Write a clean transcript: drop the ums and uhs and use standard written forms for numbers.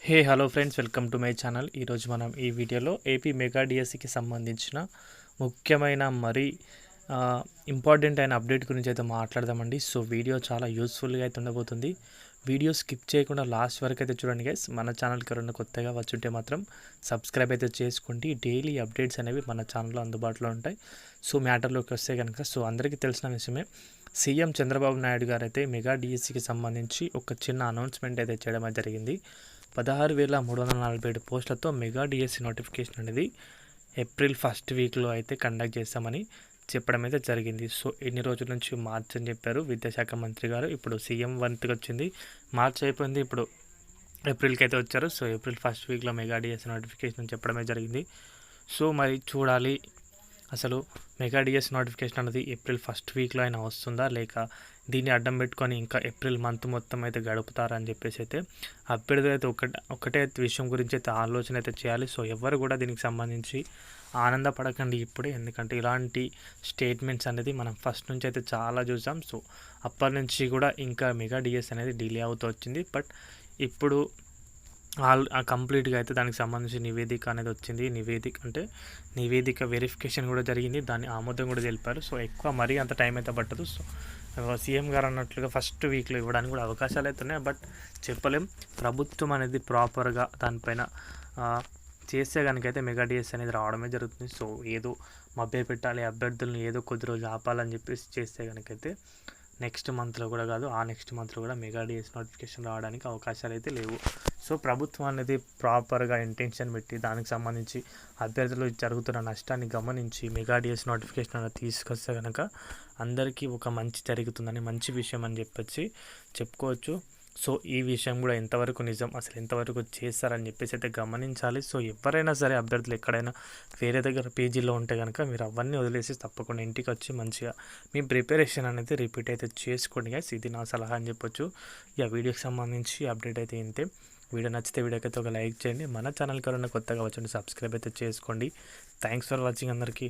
Hello friends, welcome to my channel. ఈరోజు మనం ఈ వీడియోలో ఏపీ మెగా డిఎస్సికి సంబంధించిన ముఖ్యమైన ఇంపార్టెంట్ అయిన అప్డేట్ గురించి అయితే మాట్లాడదామండి. సో వీడియో చాలా యూస్ఫుల్గా అయితే ఉండబోతుంది. వీడియో స్కిప్ చేయకుండా లాస్ట్ వరకు అయితే చూడండి గైస్. మన ఛానల్కి ఎవరైనా కొత్తగా వచ్చుంటే మాత్రం సబ్స్క్రైబ్ అయితే చేసుకోండి. డైలీ అప్డేట్స్ అనేవి మన ఛానల్లో అందుబాటులో ఉంటాయి. సో మ్యాటర్లోకి వస్తే కనుక అందరికీ తెలిసిన విషయమే, సీఎం చంద్రబాబు నాయుడు గారు అయితే మెగా డిఎస్సికి సంబంధించి ఒక చిన్న అనౌన్స్మెంట్ అయితే చేయడం జరిగింది. 16,347 పోస్టులతో మెగా డిఎస్సి నోటిఫికేషన్ అనేది ఏప్రిల్ ఫస్ట్ వీక్లో అయితే కండక్ట్ చేస్తామని చెప్పడం అయితే జరిగింది. సో ఎన్ని రోజుల నుంచి మార్చ్ అని చెప్పారు విద్యాశాఖ మంత్రి గారు. ఇప్పుడు సీఎం వంతుకి వచ్చింది, మార్చ్ అయిపోయింది, ఇప్పుడు ఏప్రిల్కి అయితే వచ్చారు. సో ఏప్రిల్ ఫస్ట్ వీక్లో మెగా డిఎస్సి నోటిఫికేషన్ చెప్పడమే జరిగింది. సో మరి చూడాలి, అసలు మెగా డిఎస్సి నోటిఫికేషన్ అనేది ఏప్రిల్ ఫస్ట్ వీక్లో అయినా వస్తుందా, లేక దీన్ని అడ్డం పెట్టుకొని ఇంకా ఏప్రిల్ మంత్ మొత్తం అయితే గడుపుతారని చెప్పేసి అయితే అభ్యర్థులు అయితే ఒకటే విషయం గురించి అయితే ఆలోచన అయితే చేయాలి. సో ఎవరు కూడా దీనికి సంబంధించి ఆనందపడకండి ఇప్పుడే, ఎందుకంటే ఇలాంటి స్టేట్మెంట్స్ అనేది మనం ఫస్ట్ నుంచి అయితే చాలా చూసాం. సో అప్పటి నుంచి కూడా ఇంకా మెగా డిఎస్ అనేది డిలే అవుతూ వచ్చింది. బట్ ఇప్పుడు కంప్లీట్గా అయితే దానికి సంబంధించి నివేదిక అనేది వచ్చింది. నివేదిక వెరిఫికేషన్ కూడా జరిగింది, దాన్ని ఆమోదం కూడా తెలిపారు. సో ఎక్కువ మరీ అంత టైం అయితే పట్టదు. సో సీఎం గారు అన్నట్లుగా ఫస్ట్ వీక్లో ఇవ్వడానికి కూడా అవకాశాలు అయితే ఉన్నాయి. బట్ చెప్పలేం, ప్రభుత్వం అనేది ప్రాపర్గా దానిపైన చేస్తే కనుకైతే మెగా డిఎస్ అనేది రావడమే జరుగుతుంది. సో ఏదో మభ్య పెట్టాలి అభ్యర్థులను, ఏదో కొద్ది రోజులు ఆపాలని చెప్పేసి చేస్తే కనుకైతే నెక్స్ట్ మంత్లో కూడా కాదు, ఆ నెక్స్ట్ మంత్లో కూడా మెగా డిఎస్ నోటిఫికేషన్ రావడానికి అవకాశాలు అయితే లేవు. సో ప్రభుత్వం అనేది ప్రాపర్గా ఇంటెన్షన్ పెట్టి దానికి సంబంధించి అభ్యర్థులు జరుగుతున్న నష్టాన్ని గమనించి మెగా డిఎస్ నోటిఫికేషన్ అనేది తీసుకొస్తే కనుక అందరికీ ఒక మంచి జరుగుతుందని, మంచి విషయం అని చెప్పుకోవచ్చు. సో ఈ విషయం కూడా ఎంతవరకు నిజం, అసలు ఎంతవరకు చేస్తారని చెప్పేసి అయితే గమనించాలి. సో ఎవరైనా సరే అభ్యర్థులు ఎక్కడైనా వేరే దగ్గర పీజీలో ఉంటే కనుక మీరు అవన్నీ వదిలేసి తప్పకుండా ఇంటికి వచ్చి మంచిగా మీ ప్రిపరేషన్ అనేది రిపీట్ అయితే చేసుకోండి గైస్. ఇది నా సలహా అని చెప్పొచ్చు. వీడియోకి సంబంధించి అప్డేట్ అయితే ఇంతే. వీడియో నచ్చితే వీడియోకి అయితే ఒక లైక్ చేయండి. మన ఛానల్కి ఎవరైనా కొత్తగా వచ్చి సబ్స్క్రైబ్ అయితే చేసుకోండి. థ్యాంక్స్ ఫర్ వాచింగ్ అందరికీ.